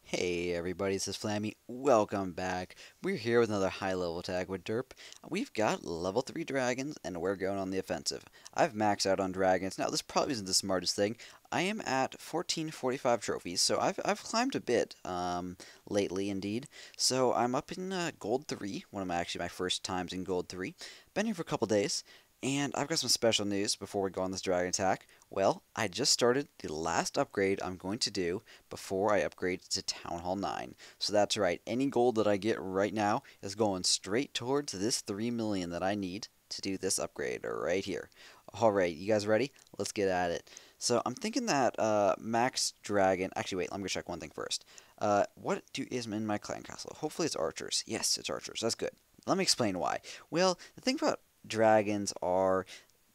Hey everybody, this is Flammy. Welcome back. We're here with another high level attack with Derp. We've got level 3 dragons and we're going on the offensive. I've maxed out on dragons. Now this probably isn't the smartest thing. I am at 1445 trophies, so I've climbed a bit lately indeed. So I'm up in gold 3, one of my first times in gold 3. Been here for a couple days. And I've got some special news before we go on this dragon attack. Well, I just started the last upgrade I'm going to do before I upgrade to Town Hall 9. So that's right, any gold that I get right now is going straight towards this 3 million that I need to do this upgrade right here. Alright, you guys ready? Let's get at it. So I'm thinking that Max Dragon, actually wait, let me check one thing first. Is in my clan castle? Hopefully it's archers. Yes, it's archers, that's good. Let me explain why. Well, the thing about dragons are,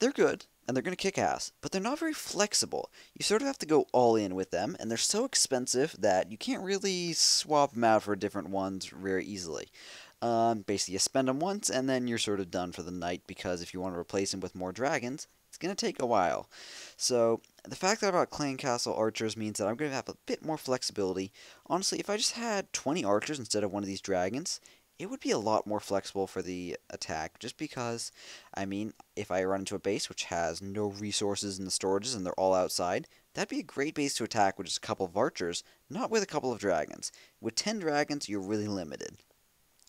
they're good, and they're going to kick ass, but they're not very flexible. You sort of have to go all in with them, and they're so expensive that you can't really swap them out for different ones very easily. Basically, you spend them once, and then you're sort of done for the night, because if you want to replace them with more dragons, it's going to take a while. So, the fact that I've got Clan Castle Archers means that I'm going to have a bit more flexibility. Honestly, if I just had 20 archers instead of one of these dragons, it would be a lot more flexible for the attack, just because, I mean, if I run into a base which has no resources in the storages and they're all outside, that'd be a great base to attack with just a couple of archers, not with a couple of dragons. With 10 dragons, you're really limited.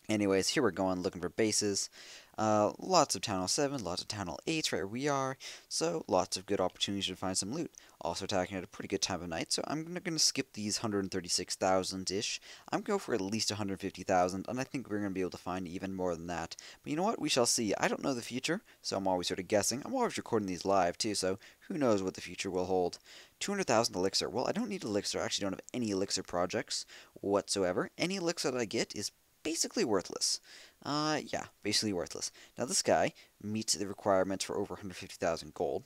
Anyways, here we're going looking for bases. Lots of Town Hall 7, lots of Town Hall 8 right where we are, so lots of good opportunities to find some loot. Also attacking at a pretty good time of night, so I'm going to skip these 136,000-ish. I'm going to go for at least 150,000, and I think we're going to be able to find even more than that. But you know what? We shall see. I don't know the future, so I'm always sort of guessing. I'm always recording these live, too, so who knows what the future will hold. 200,000 elixir. Well, I don't need elixir. I actually don't have any elixir projects whatsoever. Any elixir that I get is basically worthless. Yeah, basically worthless. Now this guy meets the requirements for over 150,000 gold,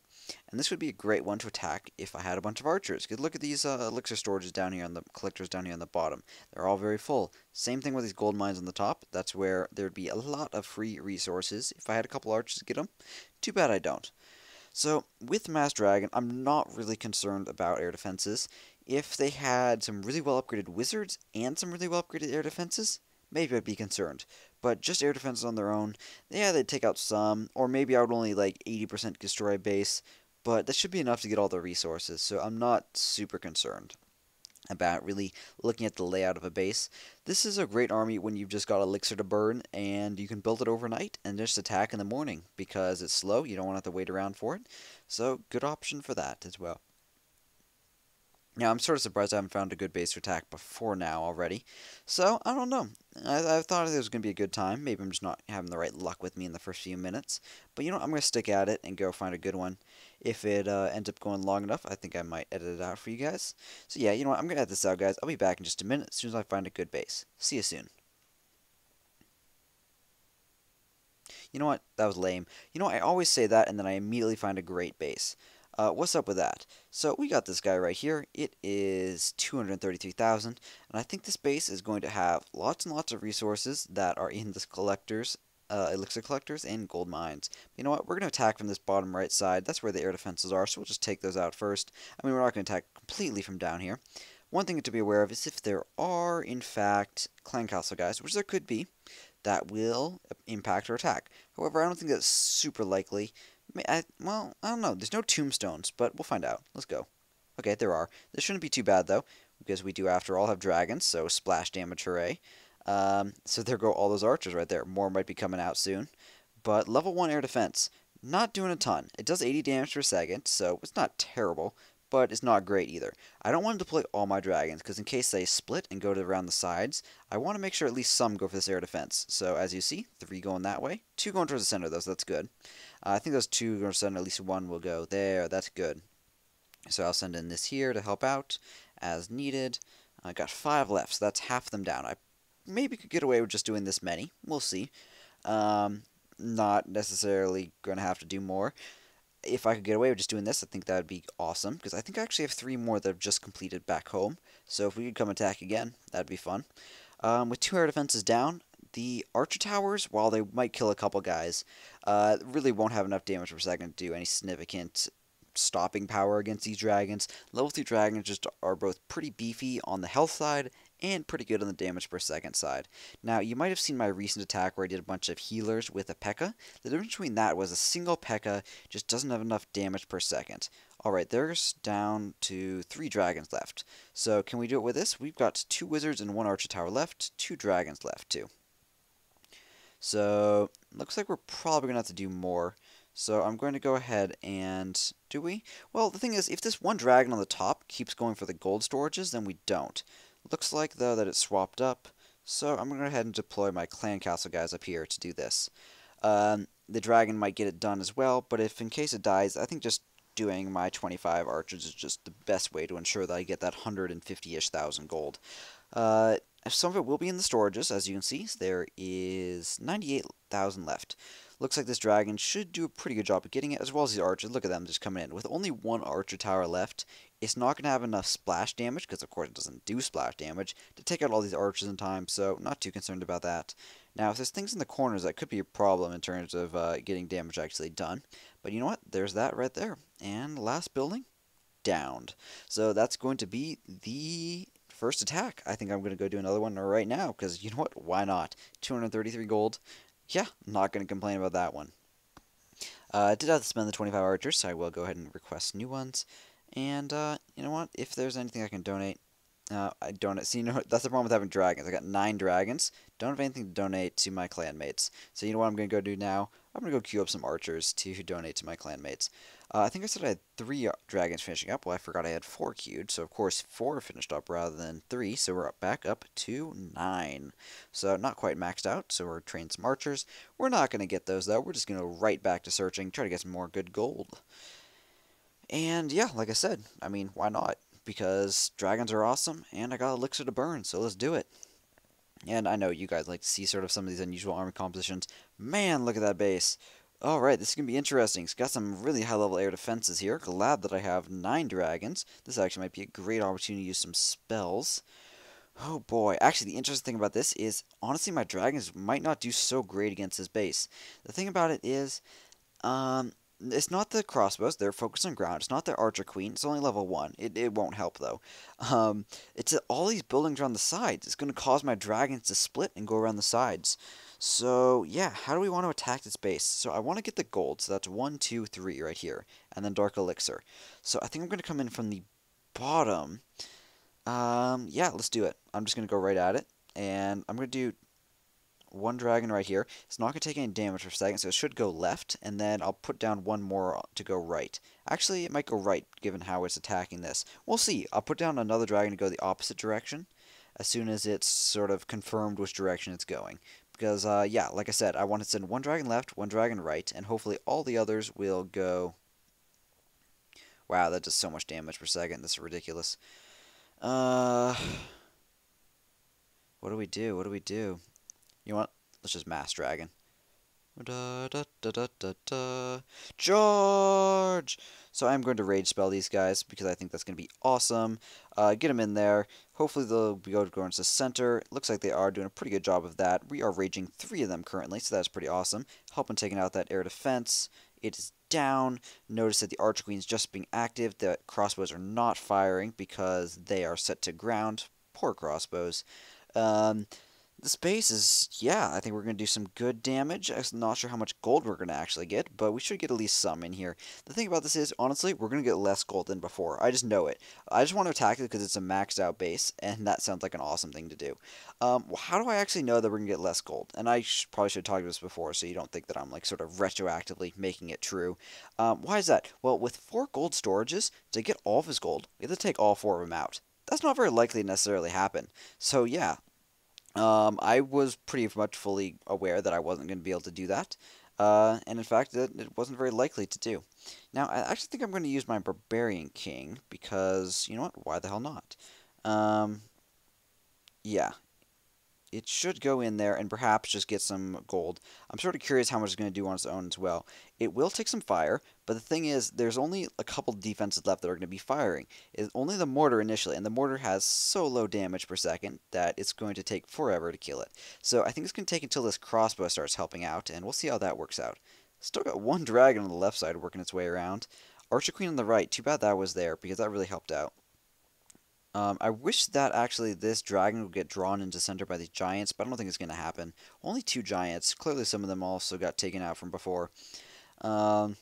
and this would be a great one to attack if I had a bunch of archers. Because look at these elixir storages down here on the collectors down here on the bottom. They're all very full. Same thing with these gold mines on the top. That's where there'd be a lot of free resources if I had a couple archers to get them. Too bad I don't. So with Mass Dragon, I'm not really concerned about air defenses. If they had some really well upgraded wizards and some really well upgraded air defenses, maybe I'd be concerned. But just air defenses on their own, yeah, they'd take out some, or maybe I would only like 80% destroy a base, but that should be enough to get all the resources, so I'm not super concerned about really looking at the layout of a base. This is a great army when you've just got elixir to burn, and you can build it overnight and just attack in the morning, because it's slow, you don't want to have to wait around for it, so good option for that as well. Now, I'm sort of surprised I haven't found a good base to attack before now already. So, I don't know. I thought it was going to be a good time. Maybe I'm just not having the right luck with me in the first few minutes. But you know what? I'm going to stick at it and go find a good one. If it ends up going long enough, I think I might edit it out for you guys. So yeah, you know what? I'm going to edit this out, guys. I'll be back in just a minute as soon as I find a good base. See you soon. You know what? That was lame. You know, I always say that and then I immediately find a great base. What's up with that? So we got this guy right here. It is 233,000, and I think this base is going to have lots and lots of resources that are in this collectors, elixir collectors, and gold mines. But you know what? We're going to attack from this bottom right side. That's where the air defenses are, so we'll just take those out first. I mean, we're not going to attack completely from down here. One thing to be aware of is if there are, in fact, clan castle guys, which there could be, that will impact our attack. However, I don't think that's super likely. Well, I don't know. There's no tombstones, but we'll find out. Let's go. Okay, there are. This shouldn't be too bad, though, because we do, after all, have dragons, so splash damage, hooray. So there go all those archers right there. More might be coming out soon. But level 1 air defense, not doing a ton. It does 80 damage per second, so it's not terrible, but it's not great either. I don't want to deploy all my dragons, because in case they split and go to around the sides, I want to make sure at least some go for this air defense. So as you see, 3 going that way, 2 going towards the center, though, so that's good. I think those 2 going to send, at least 1 will go there. That's good. So I'll send in this here to help out as needed. I got 5 left, so that's half them down. I maybe could get away with just doing this many. We'll see. Not necessarily going to have to do more. If I could get away with just doing this, I think that would be awesome, because I think I actually have 3 more that have just completed back home. So if we could come attack again, that'd be fun. With 2 air defenses down, the archer towers, while they might kill a couple guys, really won't have enough damage per second to do any significant stopping power against these dragons. Level 3 dragons just are both pretty beefy on the health side and pretty good on the damage per second side. Now, you might have seen my recent attack where I did a bunch of healers with a P.E.K.K.A. The difference between that was a single P.E.K.K.A. just doesn't have enough damage per second. Alright, there's down to 3 dragons left. So can we do it with this? We've got 2 wizards and 1 archer tower left, 2 dragons left too. So, looks like we're probably going to have to do more. So I'm going to go ahead and... do we? Well, the thing is, if this one dragon on the top keeps going for the gold storages, then we don't. Looks like, though, that it swapped up. So I'm going to go ahead and deploy my clan castle guys up here to do this. The dragon might get it done as well, but if in case it dies, I think just doing my 25 archers is just the best way to ensure that I get that 150-ish thousand gold. Some of it will be in the storages, as you can see. There is 98,000 left. Looks like this dragon should do a pretty good job of getting it, as well as these archers. Look at them just coming in. With only 1 archer tower left, it's not going to have enough splash damage, because of course it doesn't do splash damage, to take out all these archers in time, so not too concerned about that. Now, if there's things in the corners, that could be a problem in terms of getting damage actually done. But you know what? There's that right there. And last building, downed. So that's going to be the first attack. I think I'm going to go do another one right now, because you know what? Why not? 233 gold. Yeah, not going to complain about that one. I did have to spend the 25 archers, so I will go ahead and request new ones. And, you know what? If there's anything I can donate, I donate. See, you know, that's the problem with having dragons. I got 9 dragons. Don't have anything to donate to my clanmates. So you know what I'm going to go do now? I'm going to go queue up some archers to donate to my clanmates. I think I said I had 3 dragons finishing up. Well, I forgot I had 4 queued. So, of course, 4 finished up rather than 3. So we're back up to 9. So not quite maxed out. So we're training some archers. We're not going to get those, though. We're just going to go right back to searching, try to get some more good gold. And, yeah, like I said, I mean, why not? Because dragons are awesome, and I got elixir to burn, so let's do it. And I know you guys like to see sort of some of these unusual army compositions. Man, look at that base. Alright, this is going to be interesting. It's got some really high-level air defenses here. Glad that I have 9 dragons. This actually might be a great opportunity to use some spells. Oh boy, actually the interesting thing about this is, honestly, my dragons might not do so great against this base. The thing about it is, it's not the crossbows, they're focused on ground. It's not the archer queen, it's only level 1. It won't help, though. It's all these buildings around the sides. It's going to cause my dragons to split and go around the sides. So, yeah, how do we want to attack this base? So I want to get the gold, so that's 1, 2, 3 right here. And then dark elixir. So I think I'm going to come in from the bottom. Yeah, let's do it. I'm just going to go right at it. And I'm going to do 1 dragon right here. It's not going to take any damage for a second, so it should go left, and then I'll put down 1 more to go right. Actually, it might go right, given how it's attacking this. We'll see. I'll put down another dragon to go the opposite direction, as soon as it's sort of confirmed which direction it's going. Because, yeah, like I said, I want to send 1 dragon left, 1 dragon right, and hopefully all the others will go... Wow, that does so much damage per second. This is ridiculous. What do we do? What do we do? You know what? Let's just mass dragon. Da, da, da, da, da, da. Charge! So I'm going to rage spell these guys because I think that's going to be awesome. Get them in there. Hopefully they'll be able to go into the center. Looks like they are doing a pretty good job of that. We are raging 3 of them currently, so that's pretty awesome. Helping taking out that air defense. It is down. Notice that the Archer Queen's just being active. The crossbows are not firing because they are set to ground. Poor crossbows. This base is, yeah, I think we're going to do some good damage. I'm not sure how much gold we're going to actually get, but we should get at least some in here. The thing about this is, honestly, we're going to get less gold than before. I just know it. I just want to attack it because it's a maxed out base, and that sounds like an awesome thing to do. How do I actually know that we're going to get less gold? And I probably should have talked about this before, so you don't think that I'm like sort of retroactively making it true. Why is that? Well, with 4 gold storages, to get all of his gold, we have to take all 4 of them out. That's not very likely to necessarily happen. So, yeah. I was pretty much fully aware that I wasn't going to be able to do that, and in fact, that it wasn't very likely to do. Now, I actually think I'm going to use my Barbarian King, because, you know what, why the hell not? Yeah. It should go in there and perhaps just get some gold. I'm sort of curious how much it's going to do on its own as well. It will take some fire, but the thing is, there's only a couple defenses left that are going to be firing. It's only the mortar initially, and the mortar has so low damage per second that it's going to take forever to kill it. So I think it's going to take until this crossbow starts helping out, and we'll see how that works out. Still got 1 dragon on the left side working its way around. Archer Queen on the right. Too bad that was there, because that really helped out. I wish that actually this dragon would get drawn into center by these giants, but I don't think it's going to happen. Only 2 giants. Clearly some of them also got taken out from before. Um,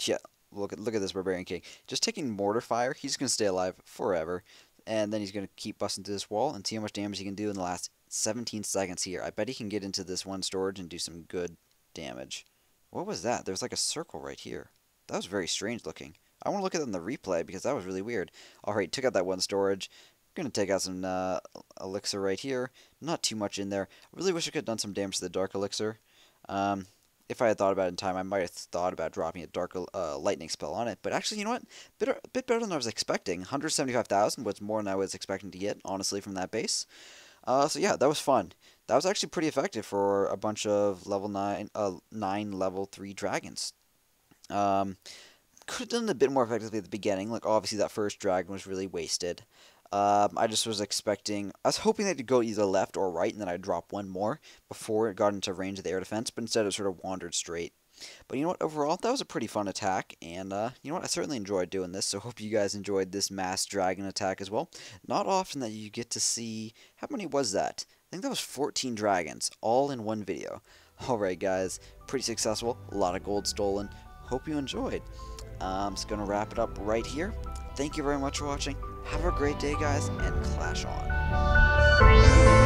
yeah, look at this Barbarian King. Just taking mortar fire, he's going to stay alive forever. And then he's going to keep busting through this wall and see how much damage he can do in the last 17 seconds here. I bet he can get into this one storage and do some good damage. What was that? There's like a circle right here. That was very strange looking. I want to look at it in the replay because that was really weird. Alright, took out that one storage. Gonna take out some elixir right here. Not too much in there. I really wish I could have done some damage to the dark elixir. If I had thought about it in time, I might have thought about dropping a dark lightning spell on it. But actually, you know what? A bit better than I was expecting. 175,000 was more than I was expecting to get, honestly, from that base. So yeah, that was fun. That was actually pretty effective for a bunch of level 9 level 3 dragons. Could have done it a bit more effectively at the beginning. Like, obviously, that first dragon was really wasted. I just was expecting... I was hoping they'd go either left or right, and then I'd drop one more before it got into range of the air defense, but instead it sort of wandered straight. But you know what? Overall, that was a pretty fun attack, and you know what? I certainly enjoyed doing this, so hope you guys enjoyed this mass dragon attack as well. Not often that you get to see... How many was that? I think that was 14 dragons, all in one video. Alright, guys. Pretty successful. A lot of gold stolen. Hope you enjoyed. I'm just going to wrap it up right here. Thank you very much for watching. Have a great day, guys, and clash on.